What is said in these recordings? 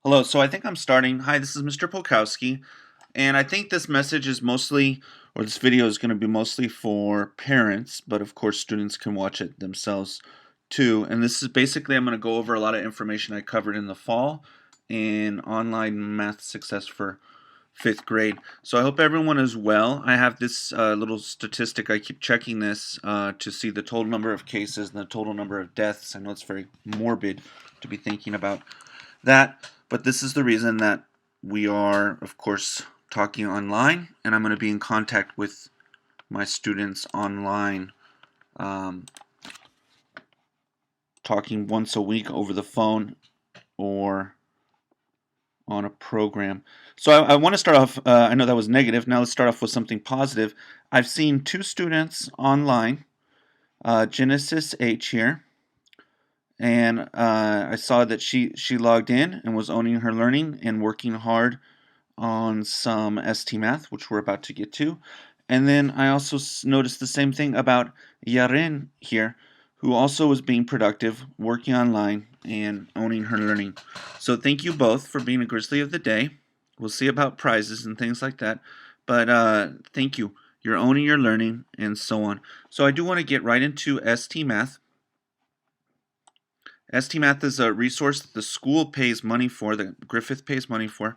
Hello, so I think I'm starting. Hi, this is Mr. Polkowski, and I think this message is mostly, or this video is going to be mostly for parents, but of course students can watch it themselves too. And this is basically, I'm going to go over a lot of information I covered in the fall in online math success for fifth grade. So I hope everyone is well. I have this little statistic. I keep checking this to see the total number of cases and the total number of deaths. I know it's very morbid to be thinking about that, but this is the reason that we are, of course, talking online, and I'm going to be in contact with my students online, um, talking once a week over the phone or on a program. So I want to start off, I know that was negative, now let's start off with something positive. I've seen two students online, Genesis H here, and I saw that she logged in and was owning her learning and working hard on some XtraMath, which we're about to get to. And then I also noticed the same thing about Yaren here, who also was being productive, working online, and owning her learning. So thank you both for being a Grizzly of the Day. We'll see about prizes and things like that. But thank you. You're owning your learning and so on. So I do want to get right into XtraMath. XtraMath is a resource that the school pays money for, that Griffith pays money for,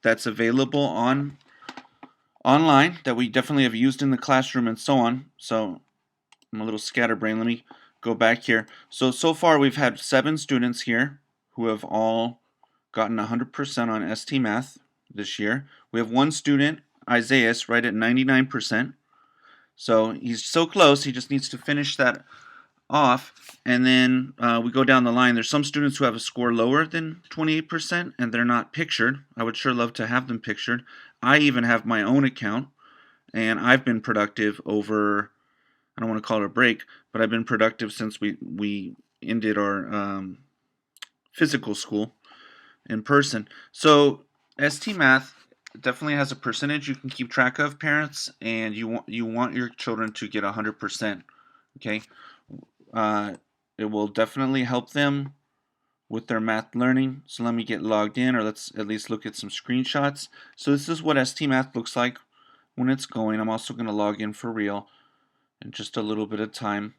that's available online, that we definitely have used in the classroom and so on. So I'm a little scatterbrained. Let me go back here. So far we've had 7 students here who have all gotten 100% on XtraMath this year. We have one student, Isaiah, right at 99%. So he's so close, he just needs to finish that off, and then we go down the line. There's some students who have a score lower than 28% and they're not pictured. I would sure love to have them pictured. I even have my own account, and I've been productive over, I don't want to call it a break, but I've been productive since we ended our physical school in person. So XtraMath definitely has a percentage you can keep track of, parents, and you want your children to get 100%. Okay, uh, it will definitely help them with their math learning. So let me get logged in, or let's at least look at some screenshots. So this is what XtraMath looks like when it's going. I'm also going to log in for real in just a little bit of time.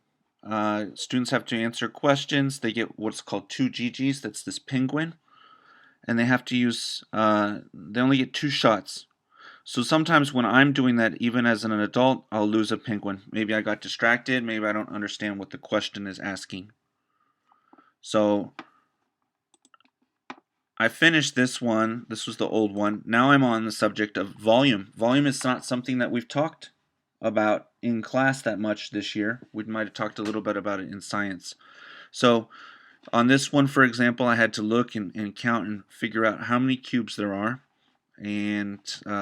Students have to answer questions. They get what's called 2 GGs. That's this penguin. And they have to use, they only get 2 shots. So sometimes when I'm doing that, even as an adult, I'll lose a penguin. Maybe I got distracted. Maybe I don't understand what the question is asking. So I finished this one. This was the old one. Now I'm on the subject of volume. Volume is not something that we've talked about in class that much this year. We might have talked a little bit about it in science. So on this one, for example, I had to look and count and figure out how many cubes there are, and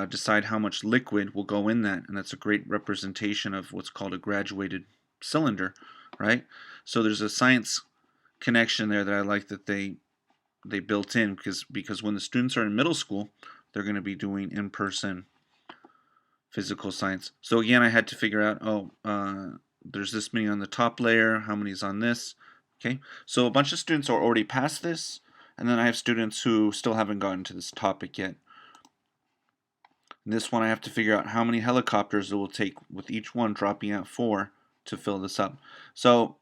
decide how much liquid will go in that. And that's a great representation of what's called a graduated cylinder, right? So there's a science connection there that I like that they built in, because when the students are in middle school, they're going to be doing in-person physical science. So again, I had to figure out, there's this many on the top layer, how many is on this. Okay, so a bunch of students are already past this, and then I have students who still haven't gotten to this topic yet. In this one, I have to figure out how many helicopters it will take, with each one dropping at 4 to fill this up. So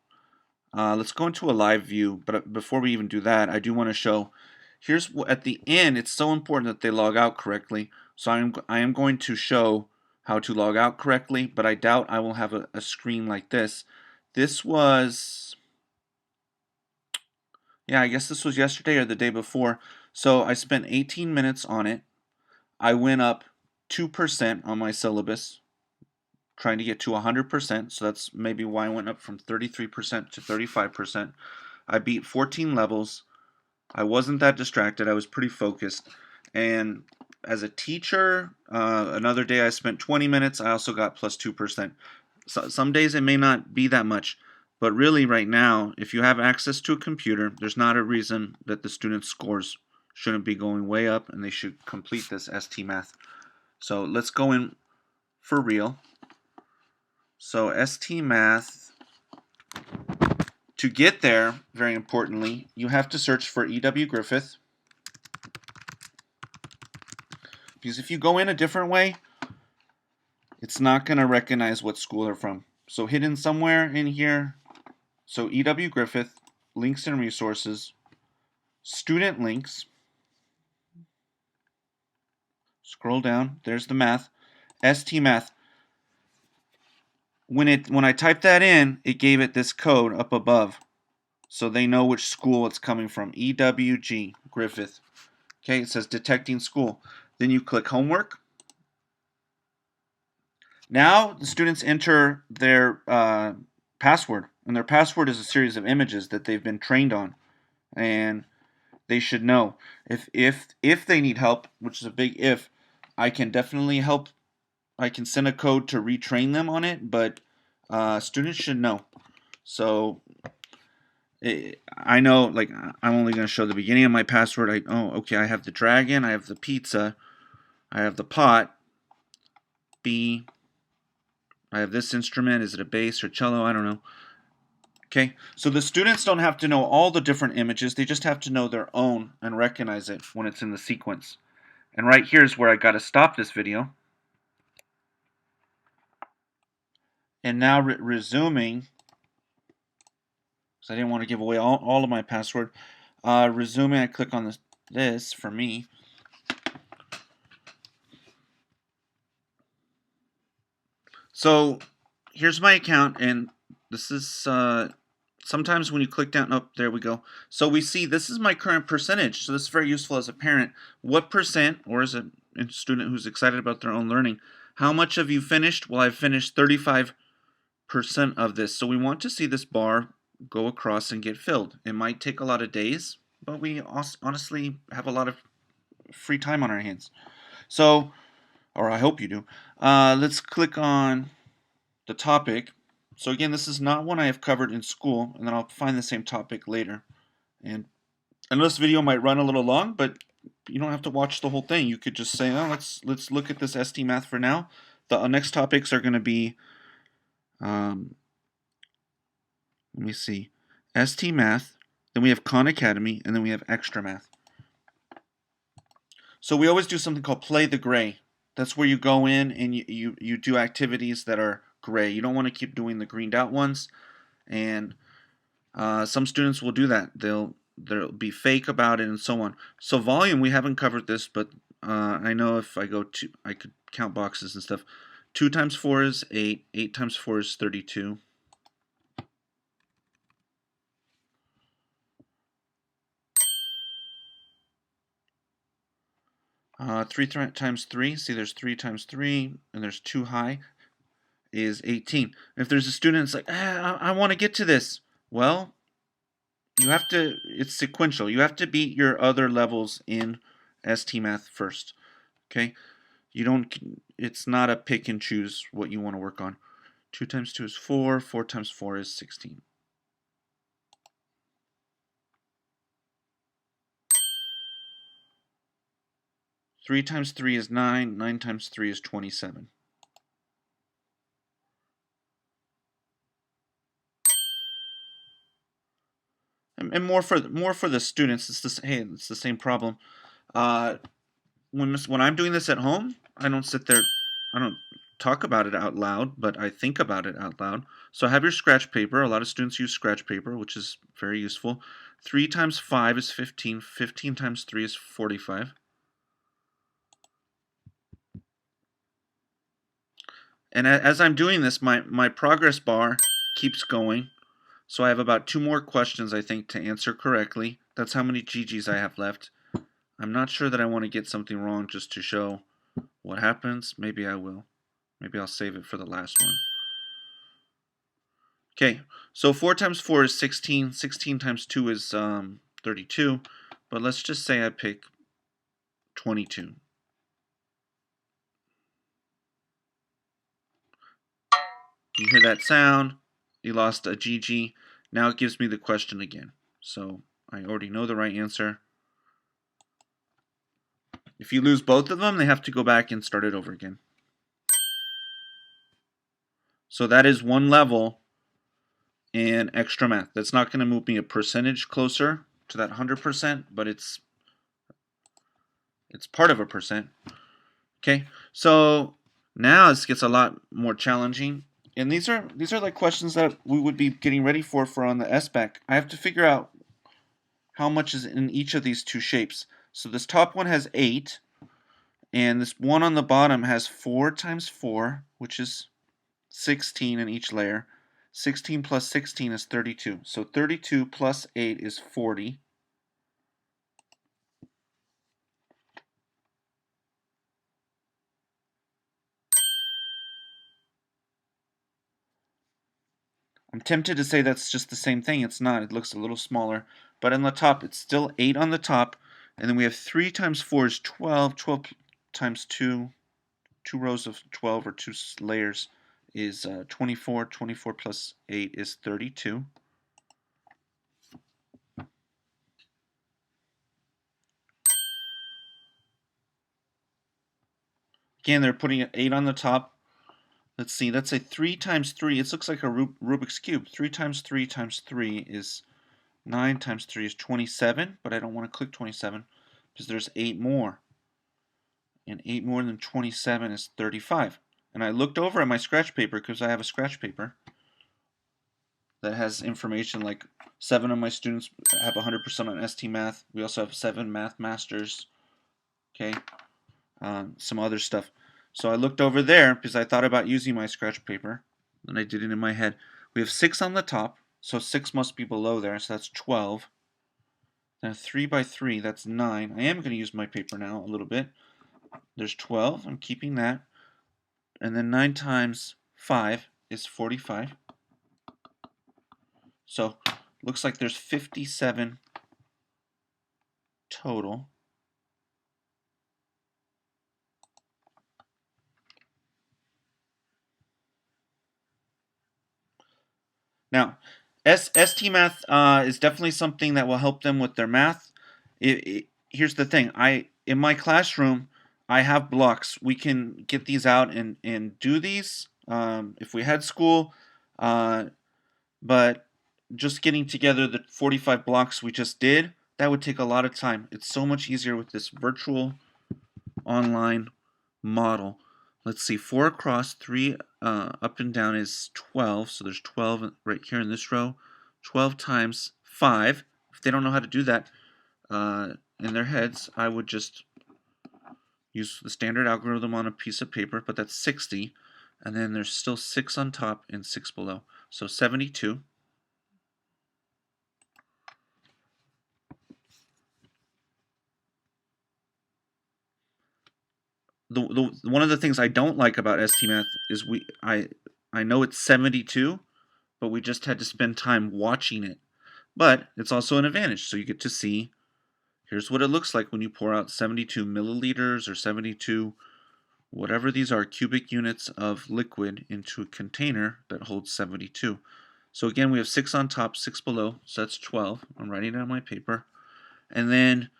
let's go into a live view, but before we even do that, I do want to show, here's at the end, it's so important that they log out correctly. So I am going to show how to log out correctly, but I doubt I will have a screen like this. This was, yeah, I guess this was yesterday or the day before. So I spent 18 minutes on it. I went up 2% on my syllabus, trying to get to 100%. So that's maybe why I went up from 33% to 35%. I beat 14 levels. I wasn't that distracted. I was pretty focused. And as a teacher, another day I spent 20 minutes. I also got plus 2%. So some days it may not be that much. But really right now, if you have access to a computer, there's not a reason that the students' scores shouldn't be going way up, and they should complete this XtraMath. So let's go in for real. So XtraMath, to get there, very importantly, you have to search for E.W. Griffith. Because if you go in a different way, it's not going to recognize what school they're from. So hidden somewhere in here, so E.W. Griffith, links and resources, student links, scroll down, there's the math, XtraMath. When I typed that in, it gave it this code up above, so they know which school it's coming from. EWG Griffith. Okay, it says detecting school. Then you click homework. Now the students enter their password, and their password is a series of images that they've been trained on, and they should know. If they need help, which is a big if, I can definitely help. I can send a code to retrain them on it, but students should know. So I know, like, I'm only going to show the beginning of my password. I have the dragon, I have the pizza, I have the pot, B, I have this instrument. Is it a bass or cello? I don't know. Okay, so the students don't have to know all the different images. They just have to know their own and recognize it when it's in the sequence. And right here is where I got to stop this video. And now resuming, because I didn't want to give away all of my password. Resuming, I click on this for me. So here's my account, and this is sometimes when you click down, oh, there we go. So we see this is my current percentage. So this is very useful as a parent. What percent, or as a student who's excited about their own learning, how much have you finished? Well, I've finished 35% of this. So we want to see this bar go across and get filled. It might take a lot of days, but we honestly have a lot of free time on our hands. So, or I hope you do. Let's click on the topic. So again, this is not one I have covered in school, and then I'll find the same topic later. And I know this video might run a little long, but you don't have to watch the whole thing. You could just say, oh, let's look at this XtraMath for now. The next topics are going to be, let me see, XtraMath, then we have Khan Academy, and then we have XtraMath. So we always do something called play the gray. That's where you go in and you do activities that are gray. You don't want to keep doing the greened out ones, and some students will do that. They'll be fake about it and so on. So volume, we haven't covered this, but I know if I go to, I could count boxes and stuff. 2 times 4 is 8. 8 times 4 is 32. Three times 3, see there's 3 times 3, and there's 2 high, is 18. If there's a student that's like, I want to get to this, well, you have to, it's sequential. You have to beat your other levels in XtraMath first, okay? You don't, it's not a pick and choose what you want to work on. 2 times 2 is 4, 4 times 4 is 16. Three times 3 is 9, 9 times 3 is 27. And more for the students, it's the same problem. When I'm doing this at home, I don't sit there, I don't talk about it out loud, but I think about it out loud. So have your scratch paper. A lot of students use scratch paper, which is very useful. 3 times 5 is 15. 15 times 3 is 45. And as I'm doing this, my progress bar keeps going. So I have about 2 more questions, I think, to answer correctly. That's how many GGs I have left. I'm not sure that I want to get something wrong just to show what happens. Maybe I will. Maybe I'll save it for the last one. Okay, so 4 times 4 is 16. 16 times 2 is 32. But let's just say I pick 22. You hear that sound? You lost a GG. Now it gives me the question again. So I already know the right answer. If you lose both of them, they have to go back and start it over again. So that is one level in XtraMath. That's not going to move me a percentage closer to that 100%, but it's part of a percent. Okay, so now this gets a lot more challenging. And these are like questions that we would be getting ready for on the SBAC. I have to figure out how much is in each of these two shapes. So this top one has 8, and this one on the bottom has 4 times 4, which is 16 in each layer. 16 plus 16 is 32. So 32 plus 8 is 40. I'm tempted to say that's just the same thing. It's not. It looks a little smaller. But on the top, it's still 8 on the top. And then we have 3 times 4 is 12. 12 times 2, 2 rows of 12 or 2 layers is 24. 24 plus 8 is 32. Again, they're putting an 8 on the top. Let's see, that's a 3 times 3. It looks like a Rubik's Cube. 3 times 3 times 3 is 9 times 3 is 27, but I don't want to click 27 because there's 8 more. And 8 more than 27 is 35. And I looked over at my scratch paper because I have a scratch paper that has information like 7 of my students have 100% on XtraMath. We also have 7 math masters. Okay, some other stuff. So I looked over there because I thought about using my scratch paper, and I did it in my head. We have 6 on the top, so 6 must be below there, so that's 12. Then 3 by 3, that's 9. I am going to use my paper now a little bit. There's 12, I'm keeping that. And then 9 times 5 is 45. So looks like there's 57 total. Now, XtraMath is definitely something that will help them with their math. Here's the thing: in my classroom, I have blocks. We can get these out and do these if we had school, but just getting together the 45 blocks we just did, that would take a lot of time. It's so much easier with this virtual online model. Let's see, 4 across, 3 up and down is 12. So there's 12 right here in this row. 12 times 5. If they don't know how to do that in their heads, I would just use the standard algorithm on a piece of paper, but that's 60. And then there's still 6 on top and 6 below. So 72. One of the things I don't like about XtraMath is I know it's 72, but we just had to spend time watching it. But it's also an advantage, so you get to see, here's what it looks like when you pour out 72 milliliters or 72, whatever these are, cubic units of liquid into a container that holds 72. So again, we have 6 on top, 6 below, so that's 12. I'm writing it on my paper. And then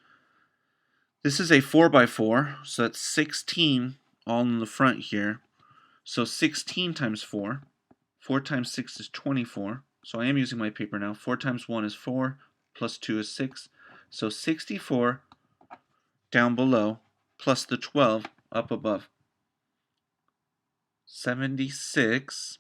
this is a 4 by 4, so that's 16 all in the front here. So 16 times 4. 4 times 6 is 24. So I am using my paper now. 4 times 1 is 4, plus 2 is 6. So 64 down below, plus the 12 up above. 76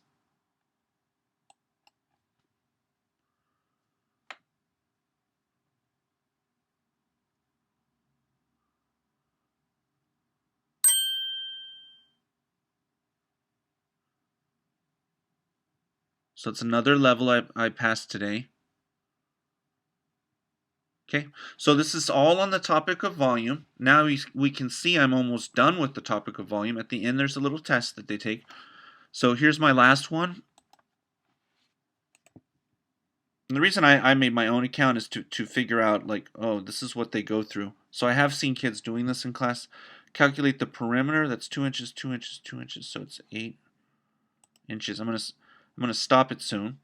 So it's another level I passed today. Okay, so this is all on the topic of volume. Now we can see I'm almost done with the topic of volume. At the end, there's a little test that they take. So here's my last one. And the reason I made my own account is to figure out, like, oh, this is what they go through. So I have seen kids doing this in class. Calculate the perimeter. That's 2 inches, 2 inches, 2 inches. So it's 8 inches. I'm gonna stop it soon.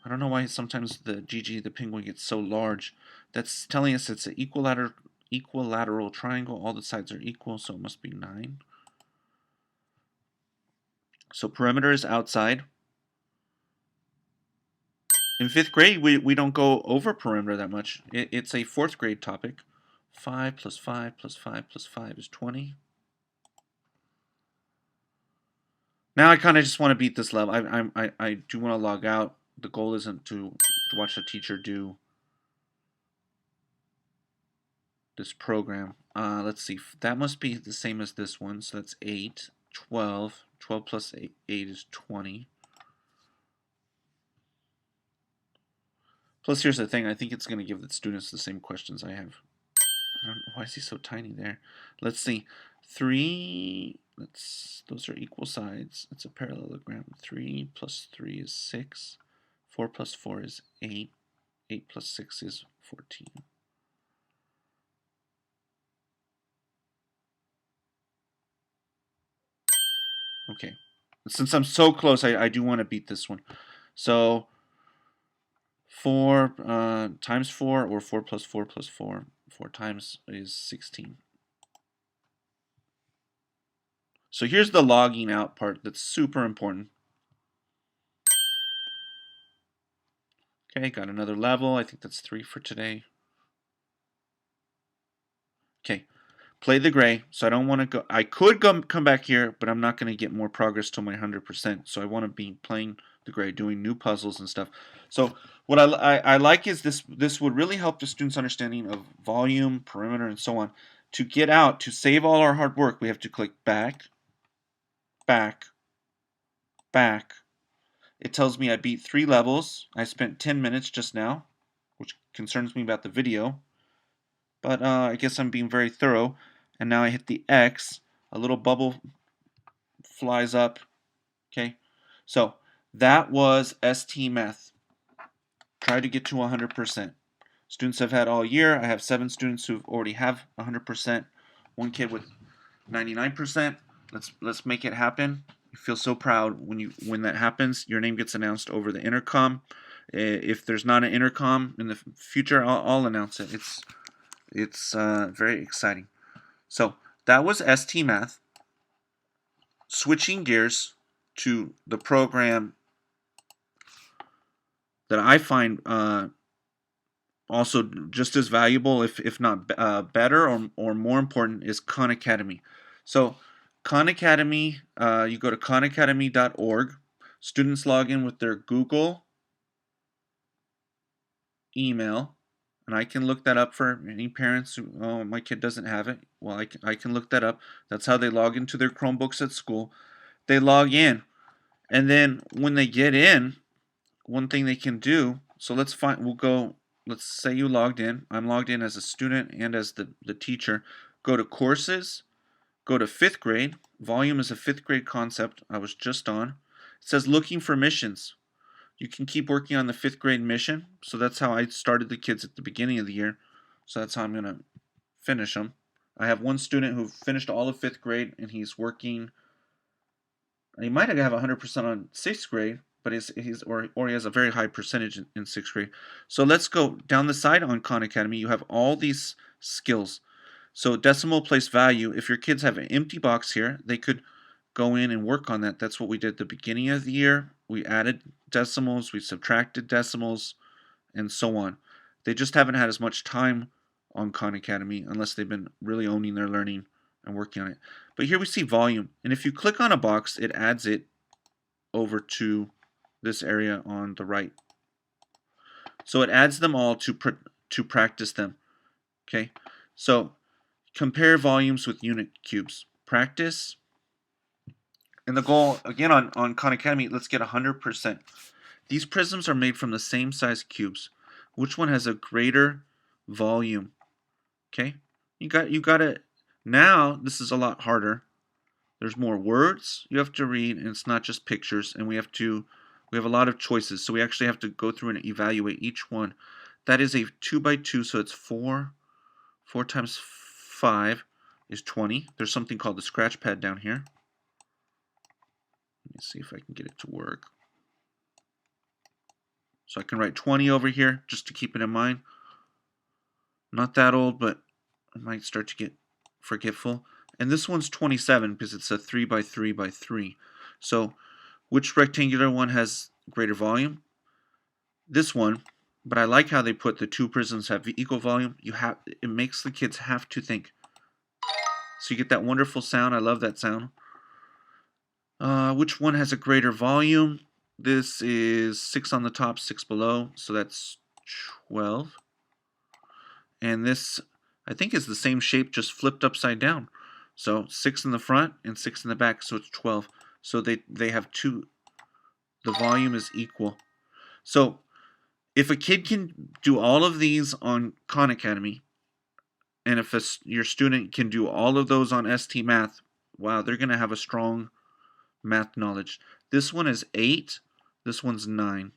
I don't know why sometimes the the penguin gets so large. That's telling us it's an equilateral triangle. All the sides are equal, so it must be 9. So perimeter is outside. In 5th grade, we don't go over perimeter that much. It's a 4th grade topic. 5 plus 5 plus 5 plus 5 is 20. Now I kind of just want to beat this level. I do want to log out. The goal isn't to watch the teacher do this program. Let's see. That must be the same as this one. So that's 8, 12. 12 plus 8 is 20. Plus, here's the thing. I think it's going to give the students the same questions I have. I don't know. Why is he so tiny there? Let's see. 3... those are equal sides. It's a parallelogram. 3 plus 3 is 6. 4 plus 4 is 8. 8 plus 6 is 14. Okay. Since I'm so close, I do want to beat this one. So 4 times 4, or 4 plus 4 plus 4. 4 times is 16. So here's the logging out part that's super important. Okay, got another level. I think that's 3 for today. Okay, play the gray. So I don't want to go. I could come back here, but I'm not going to get more progress to my 100%. So I want to be playing the gray, doing new puzzles and stuff. So what I like is this would really help the students' understanding of volume, perimeter, and so on. To get out, to save all our hard work, we have to click back, back, back. It tells me I beat 3 levels. I spent 10 minutes just now, which concerns me about the video. But I guess I'm being very thorough. And now I hit the X. A little bubble flies up. Okay, so that was XtraMath. Try to get to 100%. Students I've had all year. I have 7 students who already have 100%. 1 kid with 99%. Let's make it happen. You feel so proud when that happens. Your name gets announced over the intercom. If there's not an intercom in the future, I'll announce it. It's very exciting. So that was XtraMath. Switching gears to the program that I find also just as valuable, if not better or more important, is Khan Academy. So Khan Academy, you go to khanacademy.org. Students log in with their Google email, and I can look that up for any parents who, oh, my kid doesn't have it. Well, I can look that up. That's how they log into their Chromebooks at school. They log in, and then when they get in, one thing they can do, so let's say you logged in. I'm logged in as a student and as the teacher. Go to courses, go to 5th grade. Volume is a 5th grade concept I was just on. It says looking for missions. You can keep working on the 5th grade mission. So that's how I started the kids at the beginning of the year. So that's how I'm going to finish them. I have one student who finished all of 5th grade, and he's working. He might have 100% on 6th grade, but he has a very high percentage in 6th grade. So let's go down the side on Khan Academy. You have all these skills. So decimal place value, if your kids have an empty box here, they could go in and work on that. That's what we did at the beginning of the year. We added decimals, we subtracted decimals, and so on. They just haven't had as much time on Khan Academy unless they've been really owning their learning and working on it. But here we see volume, and if you click on a box, it adds it over to this area on the right. So it adds them all to practice them. Okay, so compare volumes with unit cubes. Practice. And the goal, again, on Khan Academy, let's get 100%. These prisms are made from the same size cubes. Which one has a greater volume? Okay, you got it. Now this is a lot harder. There's more words you have to read, and it's not just pictures. And we have a lot of choices, so we actually have to go through and evaluate each one. That is a 2 by 2, so it's 4. 4 times 5 is 20. There's something called the scratch pad down here. Let me see if I can get it to work. So I can write 20 over here just to keep it in mind. Not that old, but I might start to get forgetful. And this one's 27 because it's a 3 by 3 by 3. So which rectangular one has greater volume? this one, but I like how they put the two prisms have equal volume. It makes the kids have to think. So you get that wonderful sound. I love that sound. Which one has a greater volume? This is 6 on the top, 6 below, so that's 12. And this, I think, is the same shape, just flipped upside down. So 6 in the front and 6 in the back, so it's 12. So they have two, the volume is equal. So if a kid can do all of these on Khan Academy, and if your student can do all of those on XtraMath, wow, they're going to have a strong math knowledge. This one is 8. This one's 9.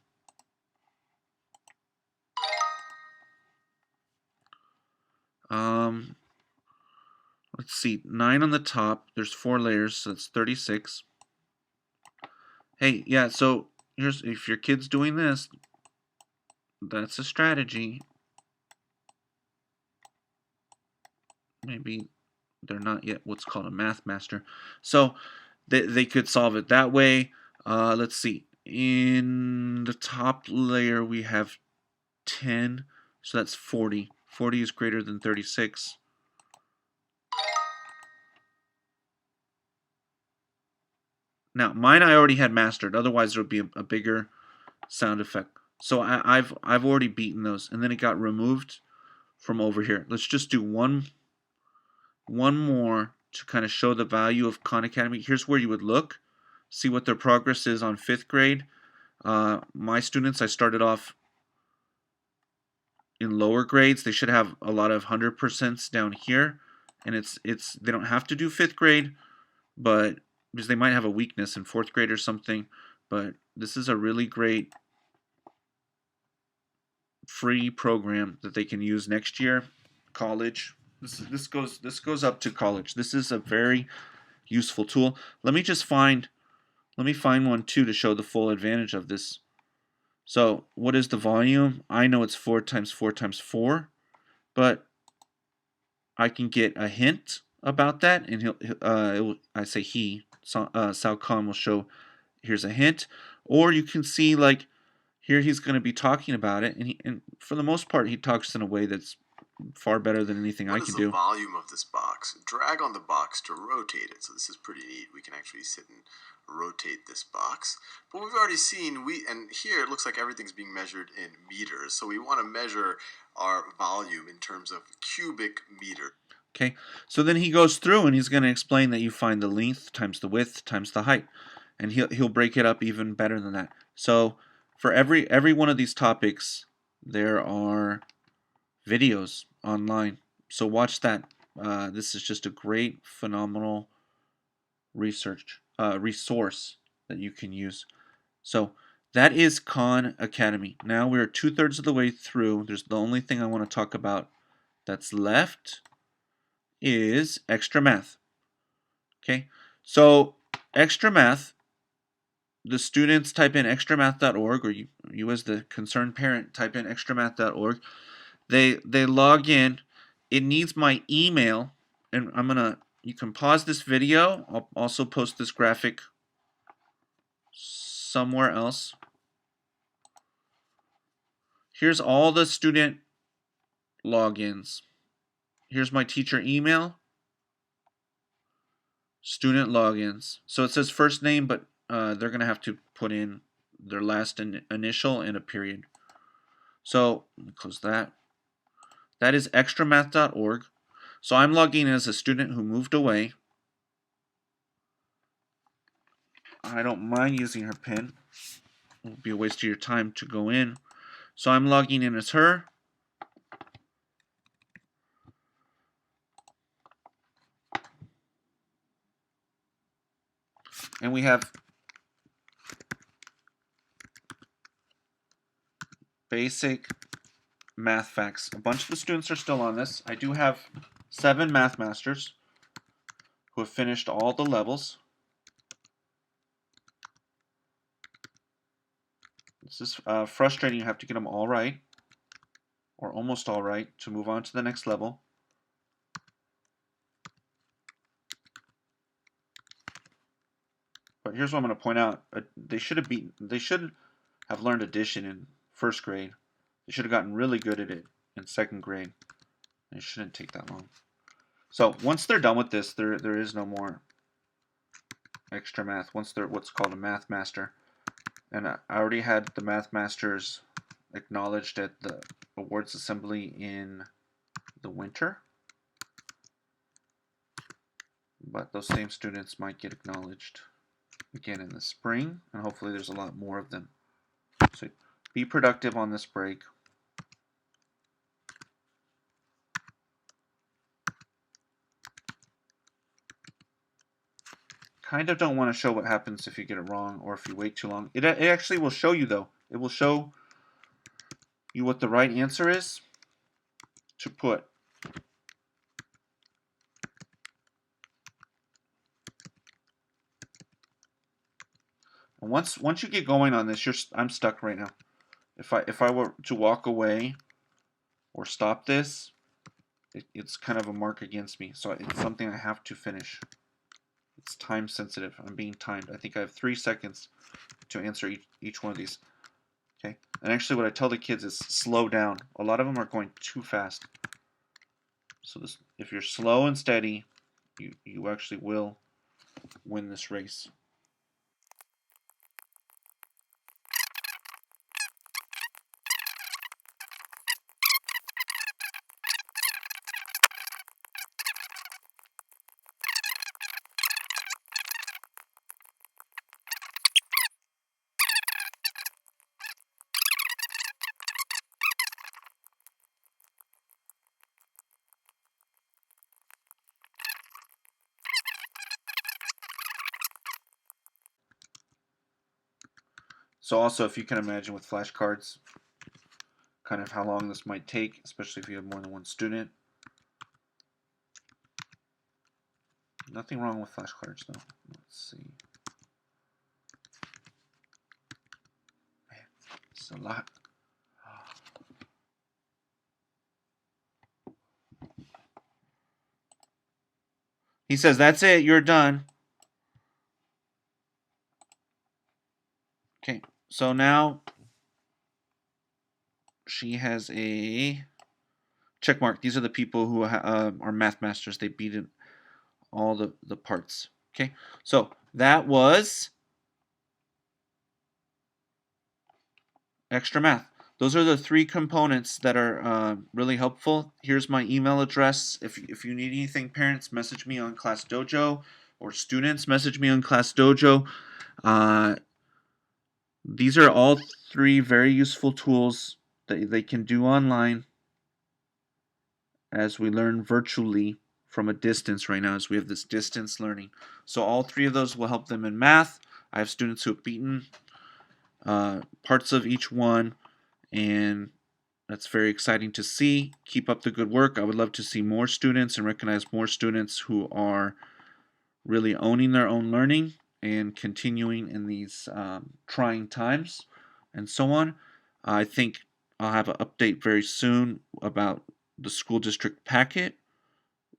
Let's see, 9 on the top. There's 4 layers, so that's 36. Hey, yeah, so here's, if your kid's doing this, that's a strategy. Maybe they're not yet what's called a math master. So they could solve it that way. Let's see. In the top layer, we have 10, so that's 40. 40 is greater than 36. Now, mine I already had mastered. Otherwise, there would be a bigger sound effect. So I've already beaten those, and then it got removed from over here. Let's just do one more to kind of show the value of Khan Academy. Here's where you would look, see what their progress is on 5th grade. My students, I started off in lower grades. They should have a lot of 100% down here, and they don't have to do 5th grade, but because they might have a weakness in 4th grade or something. But this is a really great free program that they can use next year, college. This goes up to college. This is a very useful tool. Let me find one too to show the full advantage of this. So what is the volume? I know it's 4 times 4 times 4, but I can get a hint about that, and I say Sal Khan will show, here's a hint, or you can see, like, here he's going to be talking about it, and for the most part he talks in a way that's far better than anything I can do. What is the volume of this box? Drag on the box to rotate it. So this is pretty neat. We can actually sit and rotate this box. But we've already seen, and here it looks like everything's being measured in meters. So we want to measure our volume in terms of cubic meter. Okay, so then he goes through and he's going to explain that you find the length times the width times the height. And he'll break it up even better than that. So for every one of these topics, there are videos online. So watch that. This is just a great, phenomenal resource that you can use. So that is Khan Academy. Now we're 2/3 of the way through. There's the only thing I want to talk about that's left is XtraMath. Okay, so XtraMath, the students type in XtraMath.org, or you as the concerned parent type in XtraMath.org. They log in. It needs my email, and you can pause this video. I'll also post this graphic somewhere else. Here's all the student logins. Here's my teacher email, student logins. So it says first name, but they're going to have to put in their last initial and a period. So let me close that. That is XtraMath.org. So I'm logging in as a student who moved away. I don't mind using her PIN. It will be a waste of your time to go in. So I'm logging in as her. And we have basic math facts. A bunch of the students are still on this. I do have 7 math masters who have finished all the levels. This is frustrating. You have to get them all right, or almost all right, to move on to the next level. But here's what I'm going to point out. They should have learned addition in first grade. They should have gotten really good at it in second grade. It shouldn't take that long. So once they're done with this, there is no more extra math. Once they're what's called a math master, and I already had the math masters acknowledged at the awards assembly in the winter, but those same students might get acknowledged again in the spring, and hopefully there's a lot more of them. So be productive on this break. Kind of don't want to show what happens if you get it wrong or if you wait too long. It actually will show you, though. It will show you what the right answer is to put. And once you get going on this, I'm stuck right now. If I were to walk away or stop this, it's kind of a mark against me. So it's something I have to finish. It's time sensitive. I'm being timed. I think I have 3 seconds to answer each one of these. Okay. And actually what I tell the kids is slow down. A lot of them are going too fast. So if you're slow and steady, you actually will win this race. So also, if you can imagine with flashcards, kind of how long this might take, especially if you have more than one student. Nothing wrong with flashcards, though. Let's see. Man, it's a lot. He says, that's it, you're done. Okay, so now she has a check mark. These are the people who are math masters. They beat all the parts. Okay, so that was extra math. Those are the 3 components that are really helpful. Here's my email address. If you need anything, parents, message me on Class Dojo, or students, message me on Class Dojo. These are all 3 very useful tools that they can do online as we learn virtually from a distance right now, as we have this distance learning. So all 3 of those will help them in math. I have students who have beaten parts of each one, and that's very exciting to see. Keep up the good work. I would love to see more students and recognize more students who are really owning their own learning and continuing in these trying times and so on. I think I'll have an update very soon about the school district packet,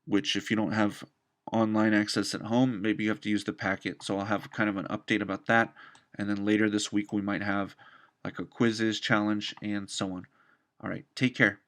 which if you don't have online access at home, maybe you have to use the packet. So I'll have kind of an update about that. And then later this week we might have like a quizzes challenge and so on. All right, take care.